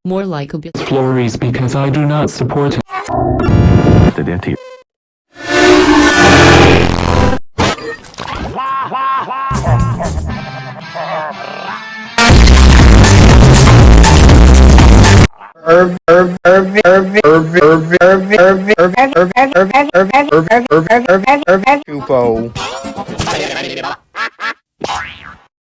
More like a bit. Flores because I do not support it. Chupo.